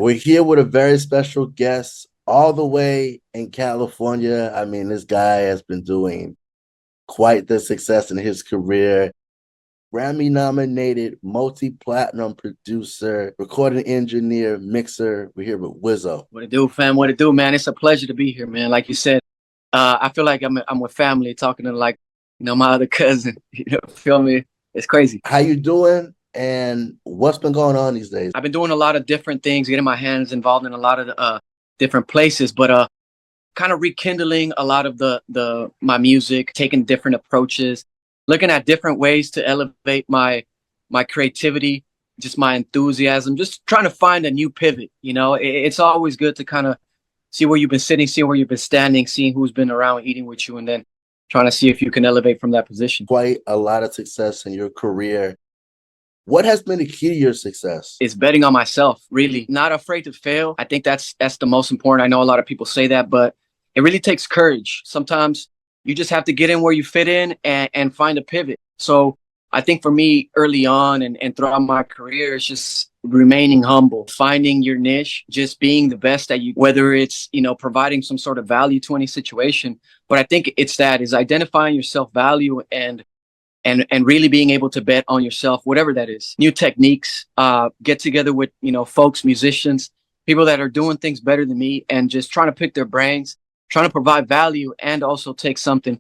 We're here with a very special guest all the way in California. I mean, this guy has been doing quite the success in his career. Grammy nominated, multi-platinum producer, recording engineer, mixer. We're here with Wizzo. What it do, fam? What it do, man? It's a pleasure to be here, man. Like you said, I feel like I'm with family, talking to my other cousin. Feel me? It's crazy. How you doing? And what's been going on these days? I've been doing a lot of different things, getting my hands involved in a lot of different places, but kind of rekindling a lot of my music, taking different approaches, looking at different ways to elevate my creativity, just my enthusiasm, just trying to find a new pivot. It's always good to kind of see where you've been sitting, see where you've been standing, seeing who's been around eating with you, and then trying to see if you can elevate from that position. Quite a lot of success in your career. What has been the key to your success? It's betting on myself, really. Not afraid to fail. I think that's the most important. I know a lot of people say that, but it really takes courage. Sometimes you just have to get in where you fit in and find a pivot. So I think for me early on and throughout my career, it's just remaining humble, finding your niche, just being the best at you, whether it's, providing some sort of value to any situation. But I think it's identifying your self-value and really being able to bet on yourself, whatever that is. New techniques, get together with, folks, musicians, people that are doing things better than me, and just trying to pick their brains, trying to provide value, and also take something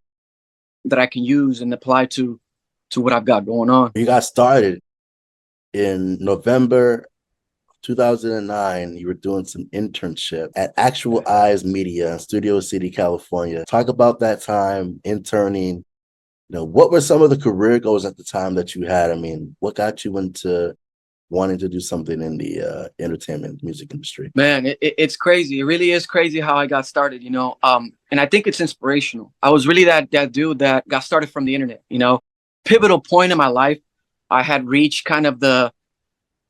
that I can use and apply to what I've got going on. You got started in November 2009. You were doing some internship at Actual Eyes Media in Studio City, California. Talk about that time interning. What were some of the career goals at the time that you had? I mean, what got you into wanting to do something in the entertainment music industry? Man, it's crazy. It really is crazy how I got started, and I think it's inspirational. I was really that dude that got started from the internet, pivotal point in my life. I had reached kind of the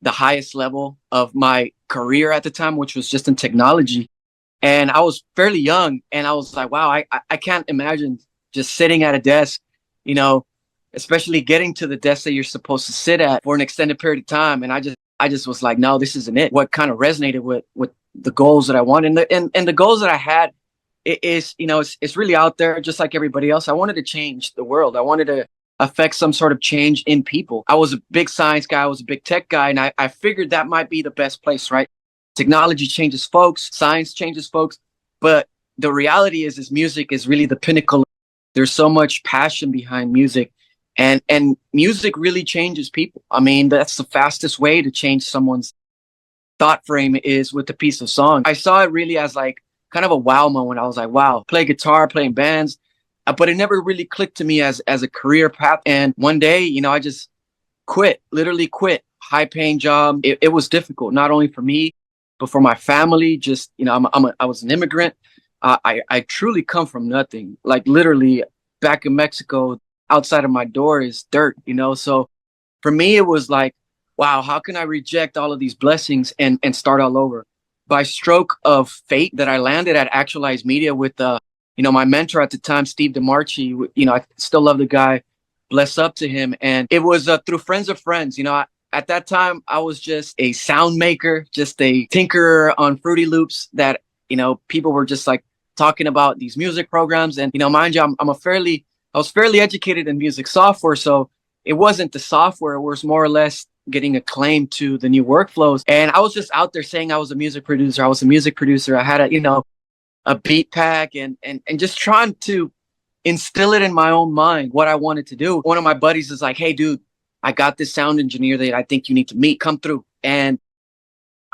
highest level of my career at the time, which was just in technology. And I was fairly young, and I was like, wow, I can't imagine just sitting at a desk, especially getting to the desk that you're supposed to sit at for an extended period of time. And I just was like, no, this isn't it. What kind of resonated with the goals that I wanted, and the goals that I had is, it's really out there, just like everybody else. I wanted to change the world. I wanted to affect some sort of change in people. I was a big science guy. I was a big tech guy. And I figured that might be the best place, right? Technology changes folks. Science changes folks. But the reality is music is really the pinnacle. There's so much passion behind music. And music really changes people. I mean, that's the fastest way to change someone's thought frame is with a piece of song. I saw it really as like kind of a wow moment. I was like, wow, play guitar, playing bands. But it never really clicked to me as a career path. And one day, I just literally quit. High paying job. It was difficult, not only for me, but for my family. Just, I was an immigrant. I truly come from nothing. Like literally back in Mexico, outside of my door is dirt, So for me, it was like, wow, how can I reject all of these blessings and start all over? By stroke of fate that I landed at Actualized Media with my mentor at the time, Steve DeMarchi. I still love the guy. Bless up to him. And it was through friends of friends. At that time, I was just a sound maker, just a tinkerer on Fruity Loops that, people were just like talking about these music programs. And, mind you, I was fairly educated in music software. So it wasn't the software. It was more or less getting acclaim to the new workflows. And I was just out there saying I was a music producer. I had a beat pack and just trying to instill it in my own mind, what I wanted to do. One of my buddies is like, hey, dude, I got this sound engineer that I think you need to meet. Come through. And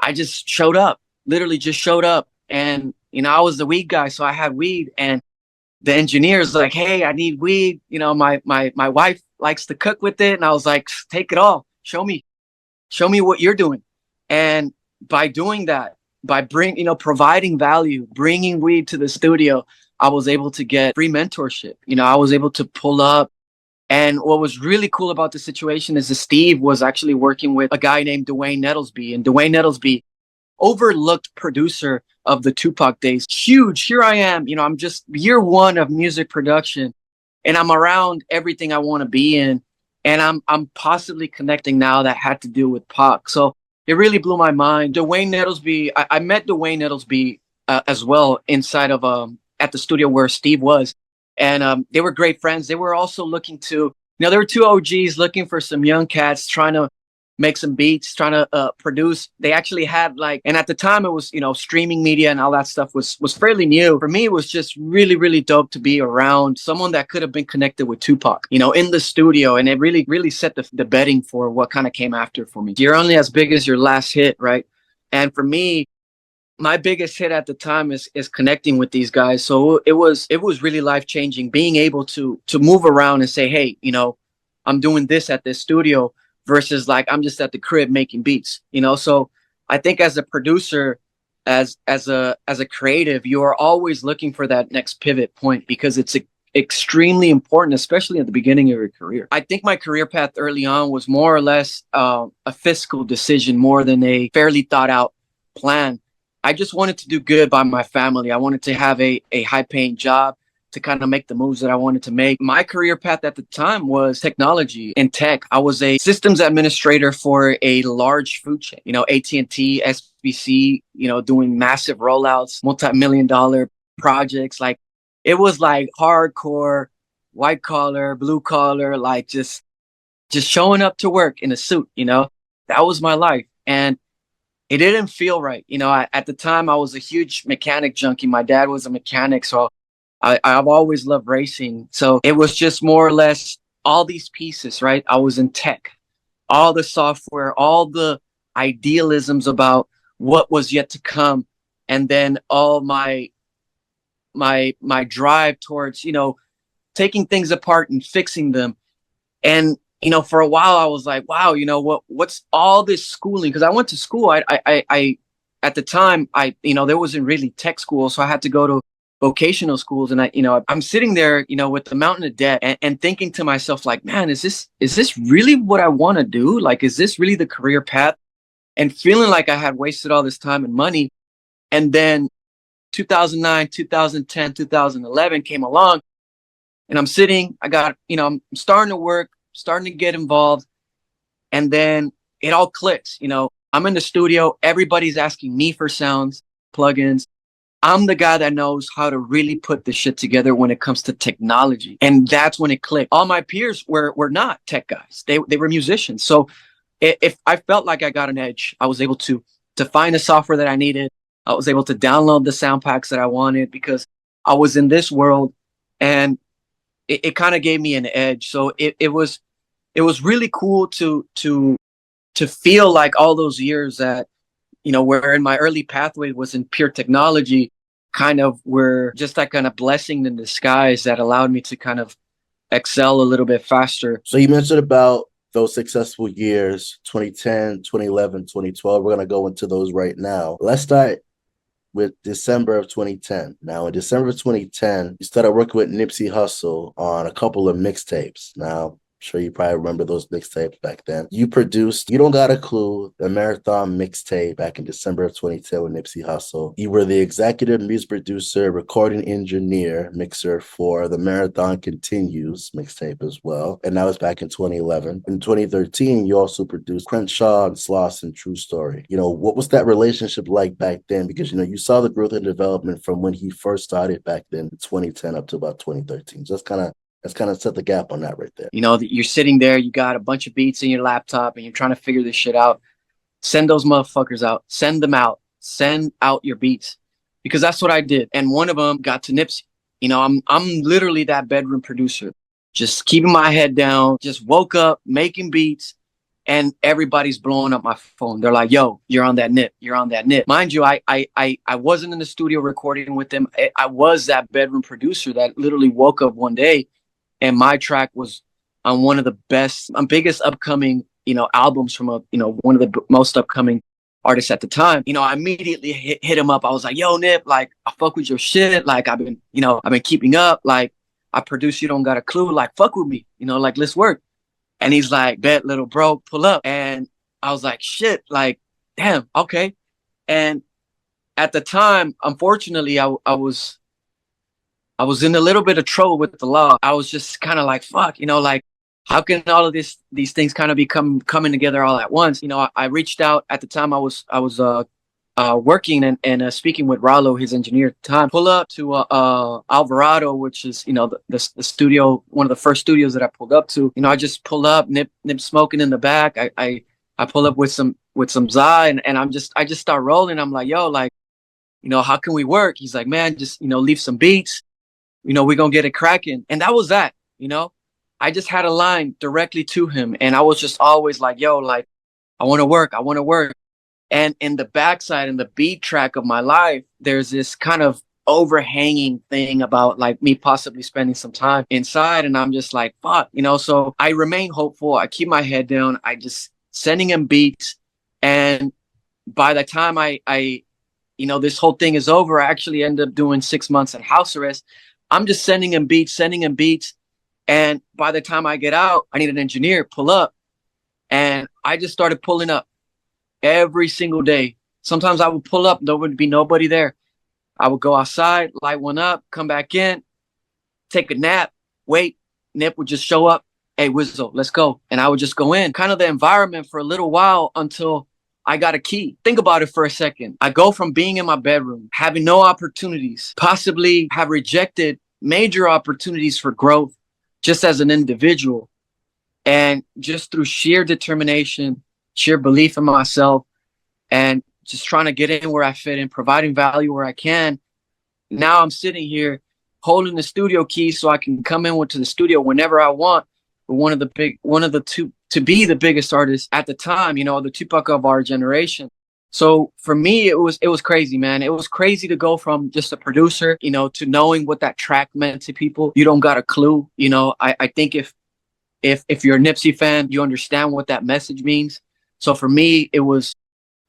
I just showed up, literally just showed up. And, I was the weed guy, so I had weed. And the engineer is like, hey, I need weed. My wife likes to cook with it. And I was like, take it all. Show me what you're doing. And by doing that, by providing value, bringing weed to the studio, I was able to get free mentorship. I was able to pull up. And what was really cool about the situation is that Steve was actually working with a guy named Dwayne Nettlesby. And Dwayne Nettlesby, overlooked producer of the Tupac days. Huge. Here I am. I'm just year one of music production, and I'm around everything I want to be in. And I'm possibly connecting now that had to do with Pac. So it really blew my mind. Dwayne Nettlesby, I met Dwayne Nettlesby as well inside of at the studio where Steve was, and they were great friends. They were also looking to, there were two OGs looking for some young cats trying to make some beats, trying to produce. They actually had like, and at the time it was, streaming media and all that stuff was fairly new. For me, it was just really, really dope to be around someone that could have been connected with Tupac, in the studio. And it really, really set the bedding for what kind of came after for me. You're only as big as your last hit, right? And for me, my biggest hit at the time is connecting with these guys. So it was really life-changing, being able to move around and say, hey, I'm doing this at this studio versus like I'm just at the crib making beats, So I think as a producer, as a creative, you are always looking for that next pivot point because it's extremely important, especially at the beginning of your career. I think my career path early on was more or less a fiscal decision more than a fairly thought out plan. I just wanted to do good by my family. I wanted to have a high paying job to kind of make the moves that I wanted to make. My career path at the time was technology and tech. I was a systems administrator for a large food chain, AT&T, SBC, doing massive rollouts, multi-million-dollar projects. Like it was like hardcore, white collar, blue collar, like just showing up to work in a suit, that was my life. And it didn't feel right. At the time I was a huge mechanic junkie. My dad was a mechanic. So I've always loved racing. So it was just more or less all these pieces, right? I was in tech, all the software, all the idealisms about what was yet to come. And then all my drive towards, taking things apart and fixing them. And for a while I was like, wow, what's all this schooling? Because I went to school. I at the time there wasn't really tech school, so I had to go to vocational schools, and I'm sitting there, with the mountain of debt, and thinking to myself, like, man, is this really what I want to do? Like, is this really the career path? And feeling like I had wasted all this time and money. And then 2009, 2010, 2011 came along, and I'm sitting. I'm starting to work, starting to get involved, and then it all clicks. I'm in the studio. Everybody's asking me for sounds, plugins. I'm the guy that knows how to really put the shit together when it comes to technology. And that's when it clicked. All my peers were not tech guys. They were musicians. So if I felt like I got an edge, I was able to find the software that I needed. I was able to download the sound packs that I wanted because I was in this world, and it kind of gave me an edge. So it was really cool to feel like all those years that, where in my early pathway was in pure technology, kind of were just that kind of blessing in disguise that allowed me to kind of excel a little bit faster. So you mentioned about those successful years, 2010, 2011, 2012. We're going to go into those right now. Let's start with December of 2010. Now, in December of 2010, you started working with Nipsey Hussle on a couple of mixtapes. Now, sure you probably remember those mixtapes back then. You produced You Don't Got a Clue, the marathon mixtape back in December of 2010 with Nipsey Hussle. You were the executive music producer, recording engineer, mixer for the Marathon Continues mixtape as well. And that was back in 2011. In 2013, you also produced Crenshaw and Slauson True Story. What was that relationship like back then? Because, you saw the growth and development from when he first started back then in 2010 up to about 2013. Just let's kind of set the gap on that right there. You're sitting there, you got a bunch of beats in your laptop and you're trying to figure this shit out. Send those motherfuckers out. Send them out. Send out your beats. Because that's what I did. And one of them got to Nipsey. I'm literally that bedroom producer. Just keeping my head down. Just woke up, making beats. And everybody's blowing up my phone. They're like, yo, you're on that Nip. You're on that Nip. Mind you, I wasn't in the studio recording with them. I was that bedroom producer that literally woke up one day and my track was on one of the biggest upcoming, albums from one of the most upcoming artists at the time. I immediately hit him up. I was like, yo, Nip, like, I fuck with your shit. Like, I've been keeping up. Like, I produce You Don't Got a Clue. Like, fuck with me, like, let's work. And he's like, bet, little bro, pull up. And I was like, shit, like, damn, okay. And at the time, unfortunately, I was in a little bit of trouble with the law. I was just kind of like, fuck, like, how can all of these things kind of become coming together all at once? I reached out at the time. I was working and speaking with Rallo, his engineer at the time. Pull up to Alvarado, which is the studio, one of the first studios that I pulled up to. I just pull up, Nip smoking in the back. I pull up with some Zai, and I just start rolling. I'm like, yo, like, how can we work? He's like, man, just leave some beats. We're gonna get it cracking. And that was that. I just had a line directly to him, and I was just always like, yo, like, I want to work. I want to work. And in the backside, in the beat track of my life, there's this kind of overhanging thing about like me possibly spending some time inside. And I'm just like, fuck, so I remain hopeful. I keep my head down. I just sending him beats. And by the time I this whole thing is over, I actually end up doing 6 months in house arrest. I'm just sending him beats. And by the time I get out, I need an engineer, pull up. And I just started pulling up every single day. Sometimes I would pull up, there would be nobody there. I would go outside, light one up, come back in, take a nap, wait. Nip would just show up. Hey, Wizzo, let's go. And I would just go in, kind of the environment for a little while until I got a key. Think about it for a second. I go from being in my bedroom, having no opportunities, possibly have rejected major opportunities for growth just as an individual. And just through sheer determination, sheer belief in myself, and just trying to get in where I fit in, providing value where I can. Now I'm sitting here holding the studio keys so I can come into the studio whenever I want. But one of the two, to be the biggest artist at the time, the Tupac of our generation. So for me, it was crazy, man. It was crazy to go from just a producer, to knowing what that track meant to people. You don't got a clue. I think if you're a Nipsey fan, you understand what that message means. So for me, it was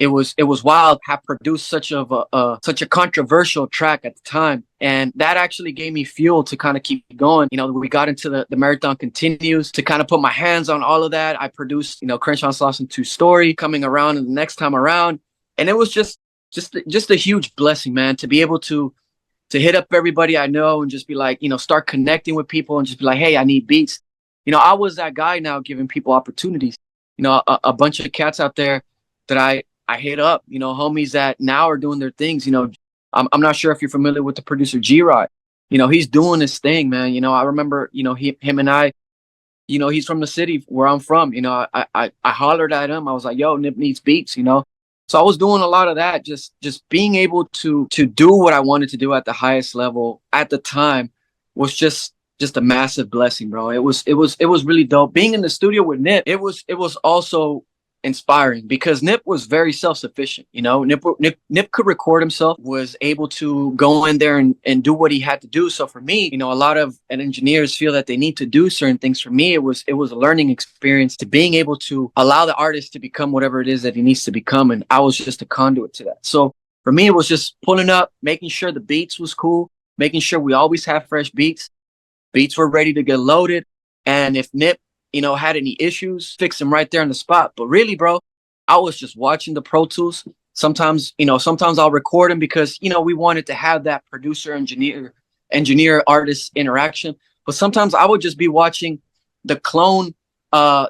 wild to have produced such a controversial track at the time. And that actually gave me fuel to kind of keep going. We got into the marathon continues to kind of put my hands on all of that. I produced, Crenshaw and Slauson 2 Story coming around and the next time around. And it was just a huge blessing, man, to be able to hit up everybody I know and just be like, start connecting with people and just be like, hey, I need beats. I was that guy now giving people opportunities. A bunch of cats out there that I hit up, homies that now are doing their things. I'm not sure if you're familiar with the producer G-Rod. He's doing his thing, man. I remember, him and I, he's from the city where I'm from. I hollered at him. I was like, yo, Nip needs beats, So I was doing a lot of that, just being able to do what I wanted to do at the highest level at the time was just a massive blessing, bro. It was really dope. Being in the studio with Nip, it was also inspiring because Nip was very self-sufficient. Nip could record himself, was able to go in there and do what he had to do. So for me, a lot of engineers feel that they need to do certain things. For me, it was a learning experience to being able to allow the artist to become whatever it is that he needs to become. And I was just a conduit to that. So for me, it was just pulling up, making sure the beats was cool, making sure we always have fresh beats. Beats were ready to get loaded. And if Nip, had any issues, fix them right there on the spot. But really, bro, I was just watching the Pro Tools. Sometimes I'll record them because, we wanted to have that producer, engineer, artist interaction. But sometimes I would just be watching the clone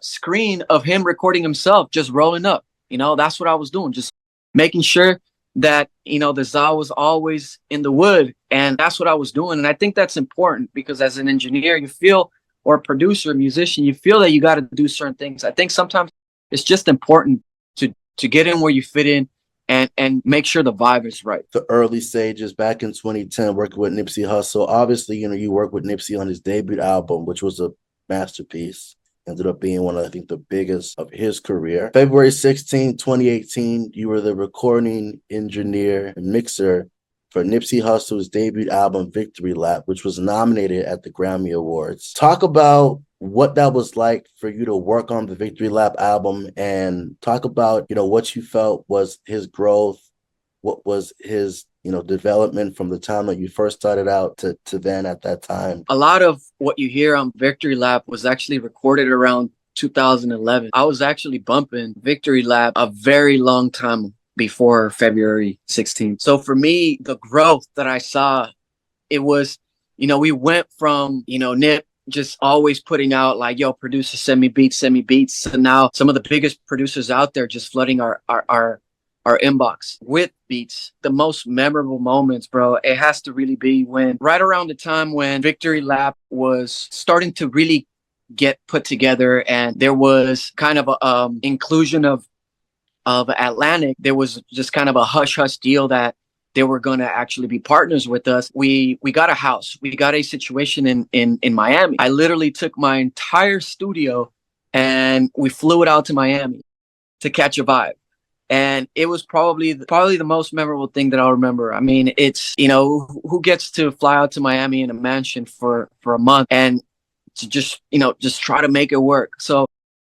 screen of him recording himself, just rolling up. That's what I was doing, just making sure that, the ZA was always in the wood. And that's what I was doing. And I think that's important because as an engineer, you feel, or a producer, a musician, you feel that you got to do certain things. I think sometimes it's just important to get in where you fit in and make sure the vibe is right. The early stages back in 2010, working with Nipsey Hussle. Obviously, you worked with Nipsey on his debut album, which was a masterpiece. Ended up being one of, I think, the biggest of his career. February 16, 2018, you were the recording engineer and mixer for Nipsey Hussle's debut album, Victory Lap, which was nominated at the Grammy Awards. Talk about what that was like for you to work on the Victory Lap album and talk about, what you felt was his growth, what was his, development from the time that you first started out to then at that time. A lot of what you hear on Victory Lap was actually recorded around 2011. I was actually bumping Victory Lap a very long time before February 16th. So for me, the growth that I saw, it was, we went from, Nip just always putting out like, yo, producers, send me beats, send me beats. So now some of the biggest producers out there just flooding our inbox with beats. The most memorable moments, bro, it has to really be when right around the time when Victory Lap was starting to really get put together, and there was kind of a inclusion of Atlantic. There was just kind of a hush hush deal that they were going to actually be partners with us. We got a house. We got a situation in Miami. I literally took my entire studio and we flew it out to Miami to catch a vibe. And it was probably the most memorable thing that I'll remember. I mean, it's, you know, who gets to fly out to Miami in a mansion for a month and to just, you know, just try to make it work. So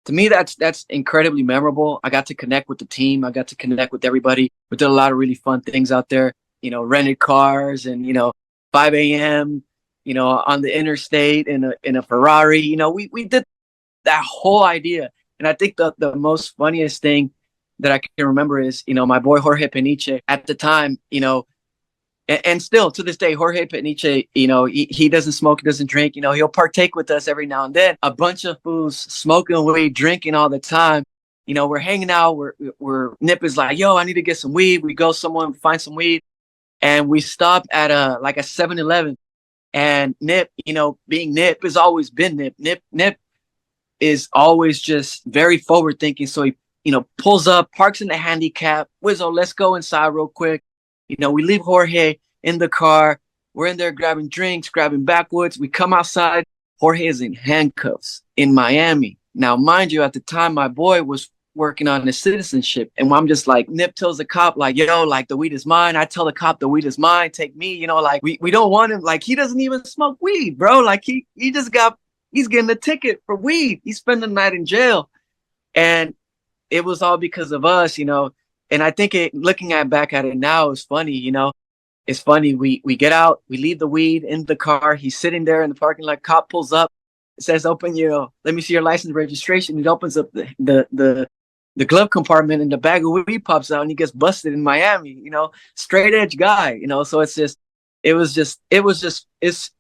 to me, that's incredibly memorable. I got to connect with the team. I got to connect with everybody. We did a lot of really fun things out there, you know, rented cars and, you know, 5 a.m., you know, on the interstate in a Ferrari. You know, we did that whole idea. And I think the most funniest thing that I can remember is, you know, my boy Jorge Peniche at the time, you know, and still to this day, Jorge Peniche, you know, he doesn't smoke, he doesn't drink, you know, he'll partake with us every now and then. A bunch of fools smoking weed, drinking all the time. You know, we're hanging out, we're Nip is like, yo, I need to get some weed. We go somewhere, find some weed, and we stop at a 7-Eleven. And Nip, you know, being Nip has always been Nip. Nip is always just very forward thinking. So he, you know, pulls up, parks in the handicap. Wizzo, let's go inside real quick. You know, we leave Jorge in the car. We're in there grabbing drinks, grabbing backwoods. We come outside. Jorge is in handcuffs in Miami. Now, mind you, at the time, my boy was working on his citizenship. And I'm just like, Nip tells the cop, like, yo, like, the weed is mine. I tell the cop the weed is mine. Take me, you know, like, we don't want him. Like, he doesn't even smoke weed, bro. Like, he's getting a ticket for weed. He's spending the night in jail. And it was all because of us, you know. And I think looking back at it now is funny, you know. It's funny. We get out, we leave the weed in the car. He's sitting there in the parking lot. Cop pulls up, says, "Open your, let me see your license registration." He opens up the glove compartment, and the bag of weed pops out, and he gets busted in Miami. You know, straight edge guy. You know, so it's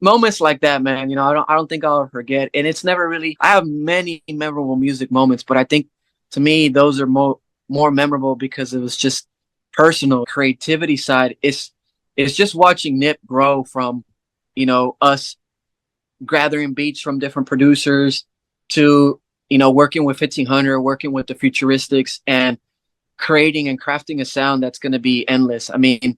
moments like that, man. You know, I don't think I'll ever forget. And it's never really. I have many memorable music moments, but I think to me those are more memorable because it was just personal creativity side. It's just watching Nip grow from, you know, us gathering beats from different producers to, you know, working with 1500, working with the Futuristics, and creating and crafting a sound that's going to be endless. I mean,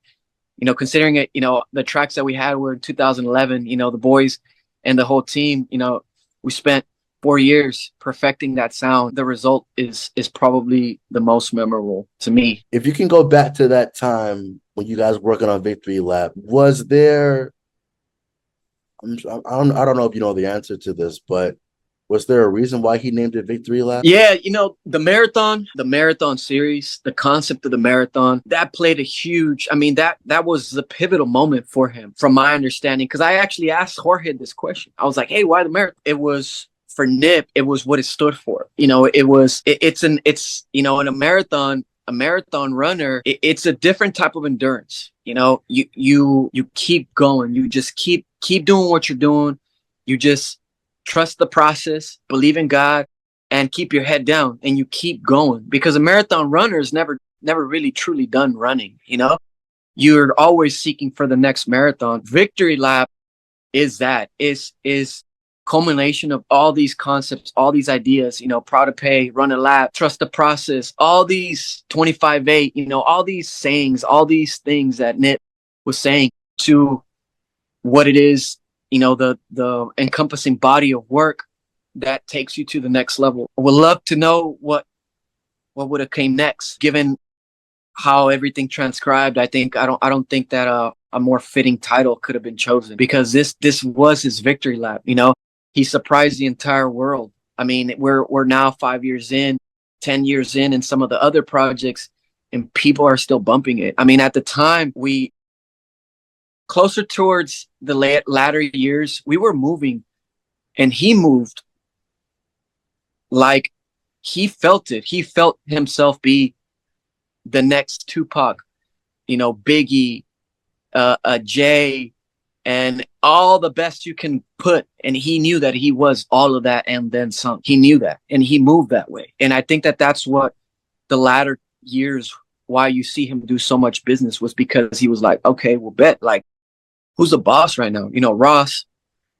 you know, considering it, you know, the tracks that we had were in 2011, you know, the boys and the whole team, you know, we spent 4 years perfecting that sound. The result is probably the most memorable to me. If you can go back to that time when you guys were working on Victory Lap, was there, I don't know if you know the answer to this, but was there a reason why he named it Victory Lap? Yeah, you know, the marathon series, the concept of the marathon, that played a huge, I mean, that was the pivotal moment for him, from my understanding. Because I actually asked Jorge this question. I was like, hey, why the marathon? It was for Nip, it was what it stood for. You know, it's, you know, in a marathon runner, it's a different type of endurance. You know, you keep going. You just keep doing what you're doing. You just trust the process, believe in God, and keep your head down, and you keep going, because a marathon runner is never really truly done running. You know, you're always seeking for the next marathon. Victory Lap is culmination of all these concepts, all these ideas, you know, proud to pay, run a lap, trust the process, all these 25-8, you know, all these sayings, all these things that Nip was saying to what it is, you know, the encompassing body of work that takes you to the next level. I would love to know what would have came next, given how everything transcribed. I don't think that a more fitting title could have been chosen, because this was his victory lap. You know, he surprised the entire world. I mean, we're now 5 years in, 10 years in, and some of the other projects, and people are still bumping it. I mean, at the time, closer towards the latter years, we were moving, and he moved like he felt it. He felt himself be the next Tupac, you know, Biggie, Jay, and all the best you can put. And he knew that he was all of that and then some. He knew that, and he moved that way. And I think that that's what the latter years, why you see him do so much business, was because he was like, okay, well, bet, like, who's the boss right now? You know, Ross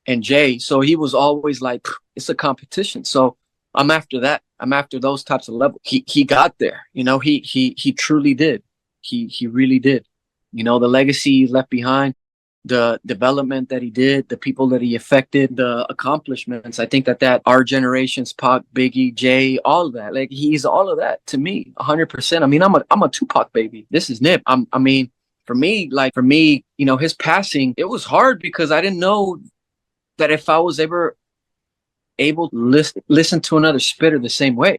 and Jay. So he was always like, it's a competition. So I'm after that. I'm after those types of levels. He got there. You know, he truly did. He really did. You know, the legacy he left behind, the development that he did, the people that he affected, the accomplishments. I think that our generation's Pac, Biggie, Jay, all of that. Like, he's all of that to me, 100%. I mean, I'm a Tupac baby. This is Nip. I mean, for me, you know, his passing, it was hard because I didn't know that if I was ever able to listen to another spitter the same way,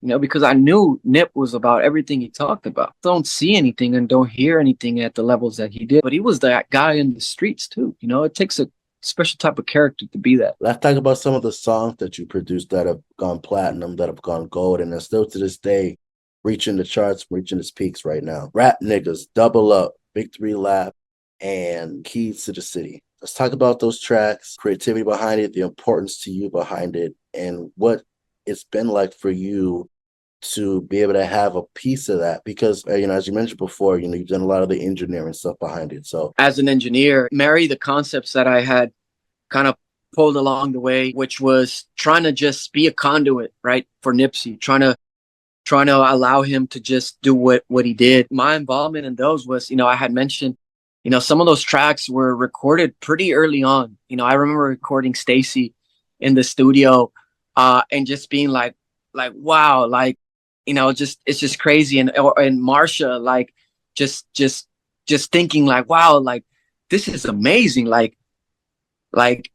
you know, because I knew Nip was about everything he talked about. Don't see anything and don't hear anything at the levels that he did, but he was that guy in the streets too. You know, it takes a special type of character to be that. Let's talk about some of the songs that you produced that have gone platinum, that have gone gold, and are still to this day reaching the charts, reaching its peaks right now. Rap Niggas, Double Up, Big Three Lap, and Keys to the City. Let's talk about those tracks, creativity behind it, the importance to you behind it, and what it's been like for you to be able to have a piece of that. Because, you know, as you mentioned before, you know, you've done a lot of the engineering stuff behind it. So as an engineer, marry the concepts that I had kind of pulled along the way, which was trying to just be a conduit, right, for Nipsey, trying to allow him to just do what he did. My involvement in those was, you know, I had mentioned, you know, some of those tracks were recorded pretty early on. You know, I remember recording Stacy in the studio, and just being like, wow, like, you know, just, it's just crazy. And Marsha, like, just thinking like, wow, like, this is amazing. Like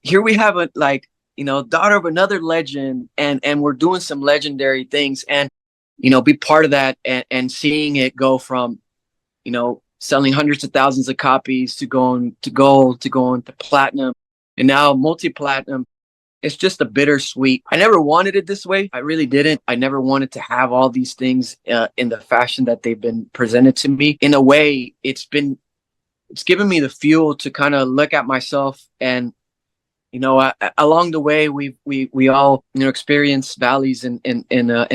here we have a, like, you know, daughter of another legend, and we're doing some legendary things, and, you know, be part of that, and seeing it go from, you know, selling hundreds of thousands of copies to going to gold, to going to platinum, and now multi-platinum. It's just a bittersweet. I never wanted it this way. I really didn't. I never wanted to have all these things in the fashion that they've been presented to me. In a way, it's given me the fuel to kind of look at myself, and, you know, along the way, we all, you know, experience valleys and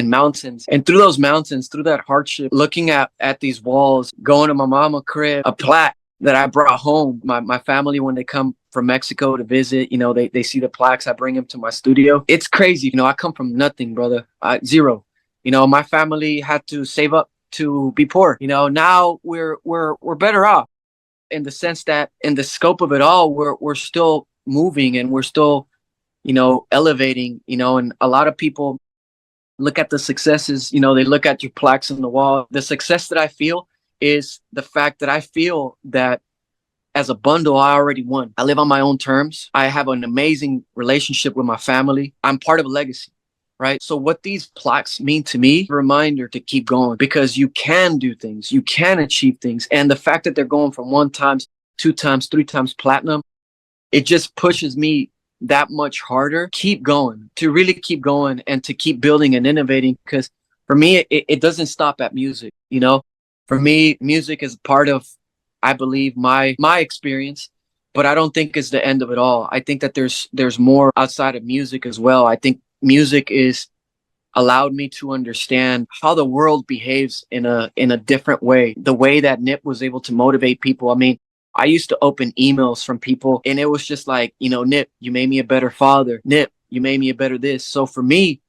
mountains, and through those mountains, through that hardship, looking at these walls, going to my mama crib, a plaque that I brought home. My family, when they come from Mexico to visit, you know, they see the plaques. I bring them to my studio. It's crazy, you know. I come from nothing, brother. Zero. You know, my family had to save up to be poor. You know, now we're better off, in the sense that in the scope of it all, we're still moving, and we're still, you know, elevating, you know. And a lot of people look at the successes, you know, they look at your plaques on the wall. The success that I feel is the fact that I feel that as a bundle, I already won. I live on my own terms. I have an amazing relationship with my family. I'm part of a legacy, right? So what these plaques mean to me, a reminder to keep going, because you can do things, you can achieve things. And the fact that they're going from 1 times, 2 times, 3 times platinum, it just pushes me that much harder. Keep going, to really keep going, and to keep building and innovating. Because for me, it doesn't stop at music. You know, for me, music is part of, I believe, my experience, but I don't think it's the end of it all. I think that there's more outside of music as well. I think music is allowed me to understand how the world behaves in a different way. The way that Nip was able to motivate people. I mean, I used to open emails from people, and it was just like, you know, Nip, you made me a better father. Nip, you made me a better this. So for me,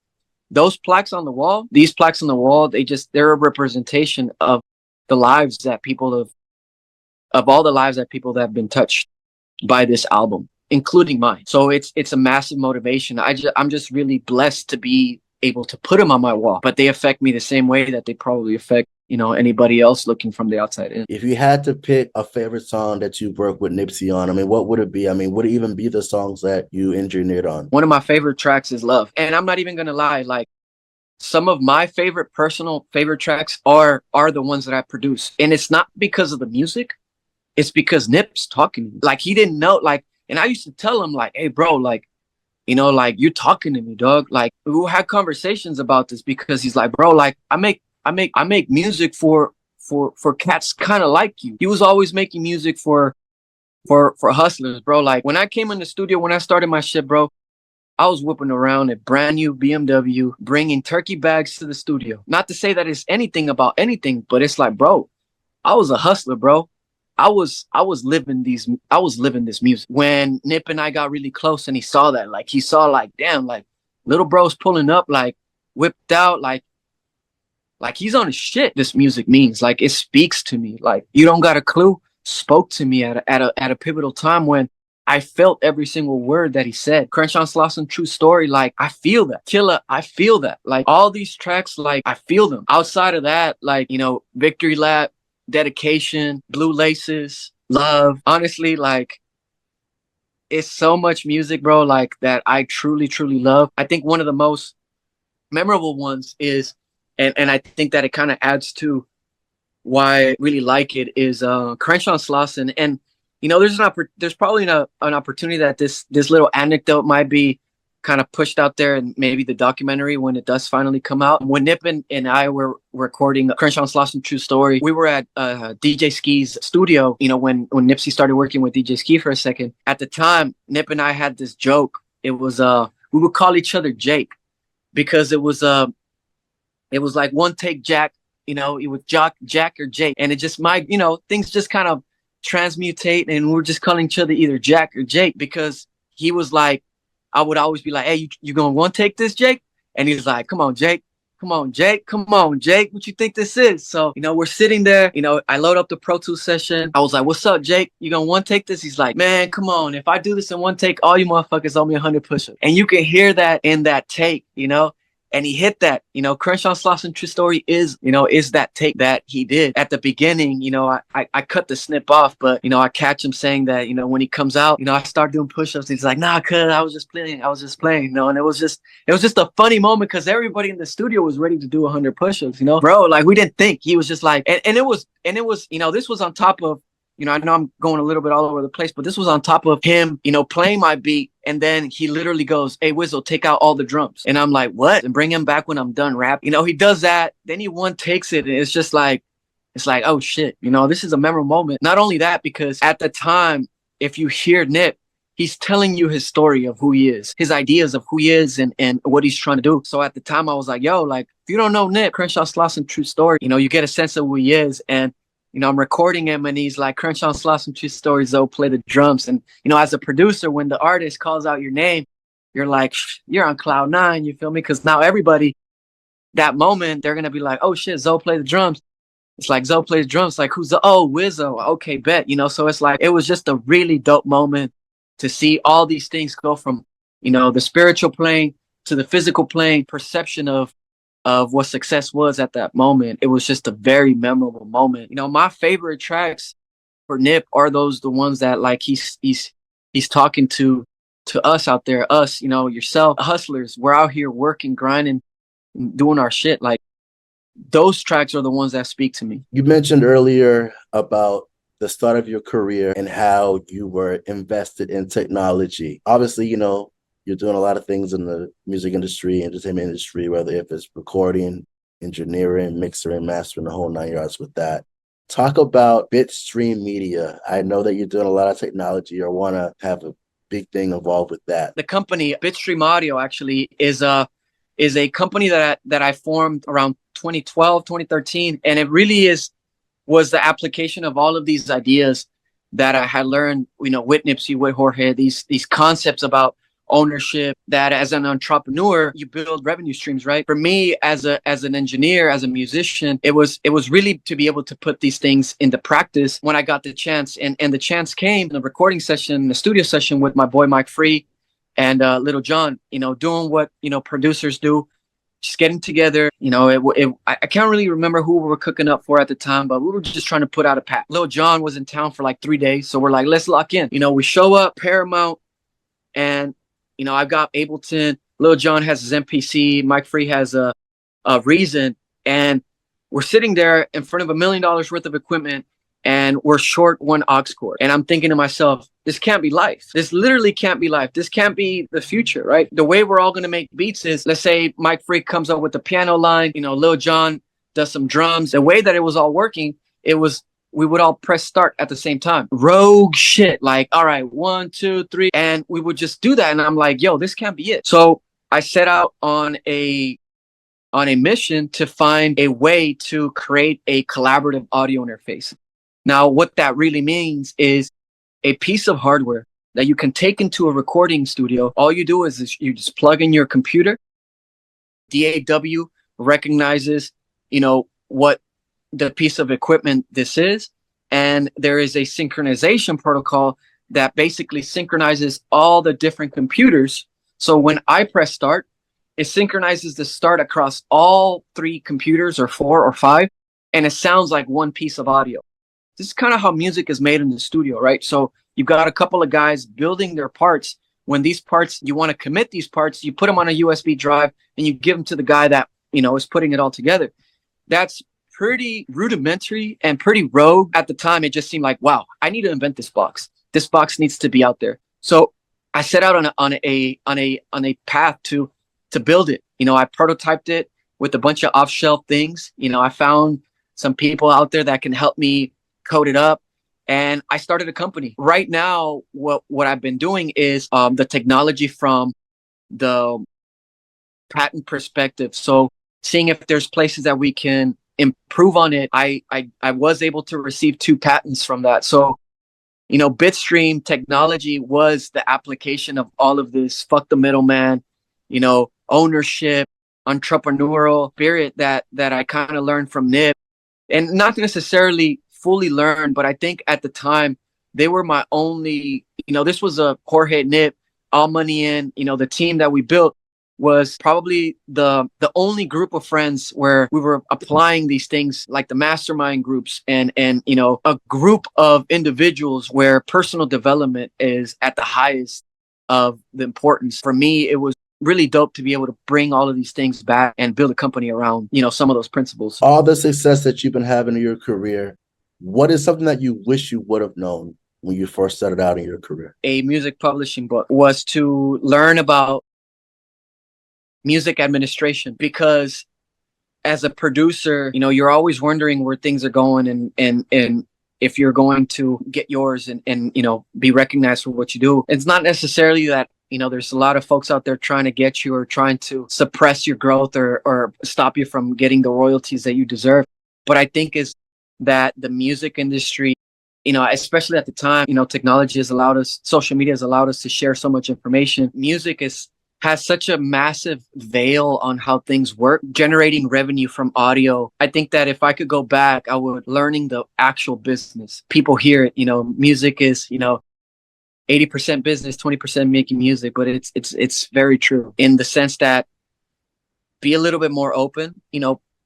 those plaques on the wall, these plaques on the wall, they're a representation of the lives that people have, of all the lives that people that have been touched by this album, including mine. So it's a massive motivation. I'm just really blessed to be able to put them on my wall, but they affect me the same way that they probably affect, you know, anybody else looking from the outside in. if you had to pick a favorite song that you've worked with Nipsey on, I mean, what would it be? I mean, would it even be the songs that you engineered on? One of my favorite tracks is Love. And I'm not even going to lie, like, some of my personal favorite tracks are the ones that I produce. And it's not because of the music. It's because Nip's talking to me. Like, he didn't know, like, and I used to tell him, like, hey, bro, like, you know, like, you're talking to me, dog. Like, we had conversations about this, because he's like, bro, like, I make music for cats kind of like you. He was always making music for for hustlers, bro. Like when I came in the studio, when I started my shit, bro, I was whipping around a brand new BMW, bringing turkey bags to the studio. Not to say that it's anything about anything, but it's like, bro, I was a hustler, bro. I was living this music. When Nip and I got really close and he saw that, like he saw like, damn, like little bro's pulling up, like whipped out, like he's on his shit. This music means like it speaks to me. Like you don't got a clue. Spoke to me at a pivotal time when I felt every single word that he said. Crenshaw Slauson, True Story, like I feel that. Killer, I feel that. Like all these tracks, like I feel them. Outside of that, like, you know, Victory Lap, Dedication, Blue Laces, Love. Honestly, like it's so much music, bro, like that I truly, truly love. I think one of the most memorable ones is, and I think that it kind of adds to why I really like it, is Crenshaw Slauson. And you know, there's probably an opportunity that this little anecdote might be kind of pushed out there, and maybe the documentary when it does finally come out. When Nip and I were recording Crenshaw Slauson True Story, we were at DJ Ski's studio. You know, when Nipsey started working with DJ Ski for a second. At the time, Nip and I had this joke. It was we would call each other Jake, because it was like one take Jack, you know, it was Jack or Jake. And it just might, you know, things just kind of transmutate, and we're just calling each other either Jack or Jake, because he was like, I would always be like, hey, you gonna one take this, Jake? And he's like, come on, Jake. Come on, Jake. Come on, Jake. What you think this is? So, you know, we're sitting there, you know, I load up the Pro Tools session. I was like, what's up, Jake? You gonna one take this? He's like, man, come on. If I do this in one take, all you motherfuckers owe me 100 push-ups. And you can hear that in that take, you know? And he hit that, you know, Crenshaw Slauson True Story is that take that he did at the beginning. You know, I cut the snip off, but, you know, I catch him saying that, you know, when he comes out, you know, I start doing push-ups. He's like, nah, cuz I was just playing, you know, and it was just a funny moment, because everybody in the studio was ready to do 100 push-ups, you know, bro, like we didn't think. He was just like, and it was, you know, this was on top of, you know, I know I'm going a little bit all over the place, but this was on top of him, you know, playing my beat. And then he literally goes, hey, Wizzo, take out all the drums. And I'm like, what? And bring him back when I'm done rap. You know, he does that. Then he one takes it. And it's just like, oh shit, you know, this is a memorable moment. Not only that, because at the time, if you hear Nip, he's telling you his story of who he is, his ideas of who he is, and what he's trying to do. So at the time I was like, yo, like, if you don't know Nip, Crenshaw Slauson True Story, you know, you get a sense of who he is. And you know, I'm recording him, and he's like, Crenshaw Slauson True Story, Zoe, play the drums. And, you know, as a producer, when the artist calls out your name, you're like, you're on cloud nine, you feel me? Because now everybody, that moment, they're going to be like, oh shit, Zoe, play the drums. It's like, Zoe plays drums. Like, who's the, oh, Wizzo. Okay, bet. You know, so it's like, it was just a really dope moment to see all these things go from, you know, the spiritual plane to the physical plane, perception of what success was at that moment. It was just a very memorable moment. You know, my favorite tracks for Nip are the ones that like he's talking to us out there, us, you know, yourself, hustlers. We're out here working, grinding, doing our shit. Like those tracks are the ones that speak to me. You mentioned earlier about the start of your career and how you were invested in technology. Obviously, you know, you're doing a lot of things in the music industry, entertainment industry, whether if it's recording, engineering, mixing, mastering, the whole 9 yards with that. Talk about Bitstream Media. I know that you're doing a lot of technology or want to have a big thing involved with that. The company Bitstream Audio actually is a company that I formed around 2012, 2013. And it really was the application of all of these ideas that I had learned, you know, with Nipsey, with Jorge, these concepts about ownership, that as an entrepreneur, you build revenue streams, right? For me, as an engineer, as a musician, it was really to be able to put these things into practice when I got the chance. And the chance came in the recording session, the studio session with my boy Mike Free and Lil Jon, you know, doing what, you know, producers do, just getting together. You know, I can't really remember who we were cooking up for at the time, but we were just trying to put out a pack. Lil Jon was in town for like 3 days. So we're like, let's lock in. You know, we show up, Paramount, and you know, I've got Ableton, Lil Jon has his MPC, Mike Free has a Reason, and we're sitting there in front of $1 million worth of equipment, and we're short one aux cord. And I'm thinking to myself, this can't be life. This literally can't be life. This can't be the future, right? The way we're all going to make beats is, let's say Mike Free comes up with the piano line, you know, Lil Jon does some drums. The way that it was all working, it was we would all press start at the same time. Rogue shit. Like, all right, 1, 2, 3. And we would just do that. And I'm like, yo, this can't be it. So I set out on a mission to find a way to create a collaborative audio interface. Now, what that really means is a piece of hardware that you can take into a recording studio. All you do is you just plug in your computer. DAW recognizes, what the piece of equipment this is. And there is a synchronization protocol that basically synchronizes all the different computers. So when I press start, it synchronizes the start across all 3 computers, or 4 or 5, and it sounds like one piece of audio. This is kind of how music is made in the studio, right? So you've got a couple of guys building their parts. When these parts, you want to commit these parts, you put them on a USB drive and you give them to the guy that, is putting it all together. That's pretty rudimentary and pretty rogue. At the time, it just seemed like, wow, I need to invent this box. This box needs to be out there. So I set out on a path to build it. I prototyped it with a bunch of off-shelf things. I found some people out there that can help me code it up, and I started a company. Right now, what I've been doing is the technology from the patent perspective. So seeing if there's places that we can improve on it. I was able to receive 2 patents from that. So Bitstream technology was the application of all of this fuck the middleman, ownership, entrepreneurial spirit that I kind of learned from Nip, and not necessarily fully learned, but I think at the time they were my only, this was a Jorge, Nip, all money in, the team that we built was probably the only group of friends where we were applying these things, like the mastermind groups and a group of individuals where personal development is at the highest of the importance. For me, it was really dope to be able to bring all of these things back and build a company around, some of those principles. All the success that you've been having in your career, what is something that you wish you would have known when you first started out in your career? A music publishing book was to learn about music administration, because as a producer, you're always wondering where things are going and if you're going to get yours and be recognized for what you do. It's not necessarily that there's a lot of folks out there trying to get you or trying to suppress your growth or stop you from getting the royalties that you deserve. But I think is that the music industry, especially at the time, technology has allowed us, social media has allowed us to share so much information. Music has such a massive veil on how things work, generating revenue from audio. I think that if I could go back, I would learning the actual business. People hear it, music is, 80% business, 20% making music, but it's very true in the sense that be a little bit more open,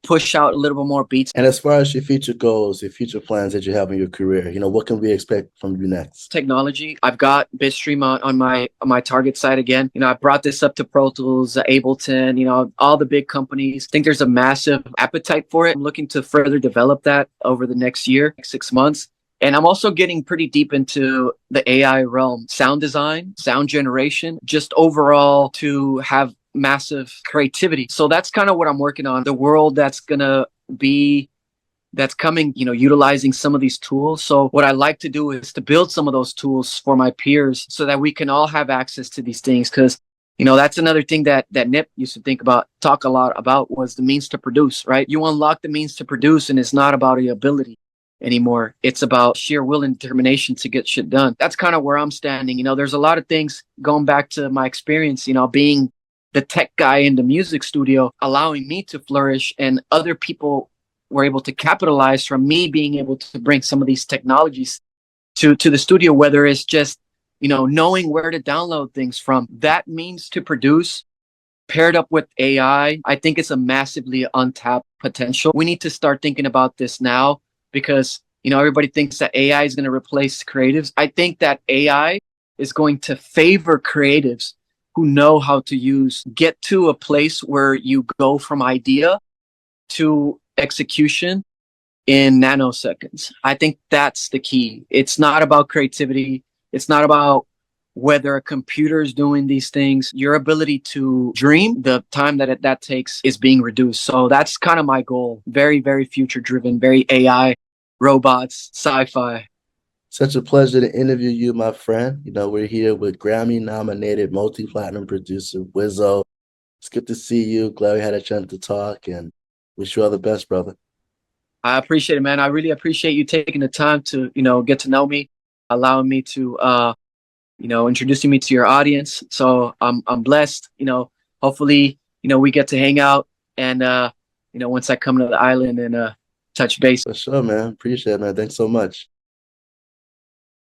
push out a little bit more beats. And as far as your future goals, your future plans that you have in your career, what can we expect from you next? Technology. I've got Bitstream on my target site again. I brought this up to Pro Tools, Ableton, all the big companies. I think there's a massive appetite for it. I'm looking to further develop that over the next year, 6 months. And I'm also getting pretty deep into the AI realm, sound design, sound generation, just overall to have massive creativity. So that's kind of what I'm working on. The world that's coming, utilizing some of these tools. So what I like to do is to build some of those tools for my peers so that we can all have access to these things. Because, that's another thing that Nip used to talk a lot about was the means to produce, right? You unlock the means to produce, and it's not about your ability anymore. It's about sheer will and determination to get shit done. That's kind of where I'm standing. There's a lot of things going back to my experience, being the tech guy in the music studio, allowing me to flourish, and other people were able to capitalize from me being able to bring some of these technologies to the studio, whether it's just, knowing where to download things from. That means to produce paired up with AI, I think it's a massively untapped potential. We need to start thinking about this now because, everybody thinks that AI is going to replace creatives. I think that AI is going to favor creatives who know how to get to a place where you go from idea to execution in nanoseconds. I think that's the key. It's not about creativity. It's not about whether a computer is doing these things. Your ability to dream, the time that takes is being reduced. So that's kind of my goal. Very, very future driven, very AI robots, sci-fi. Such a pleasure to interview you, my friend. You know, we're here with Grammy nominated multi-platinum producer Wizzo. It's good to see you. Glad we had a chance to talk and wish you all the best, brother. I appreciate it, man. I really appreciate you taking the time to, get to know me, allowing me to, introducing me to your audience. So I'm blessed. Hopefully, we get to hang out and, once I come to the island and touch base. For sure, man. Appreciate it, man. Thanks so much.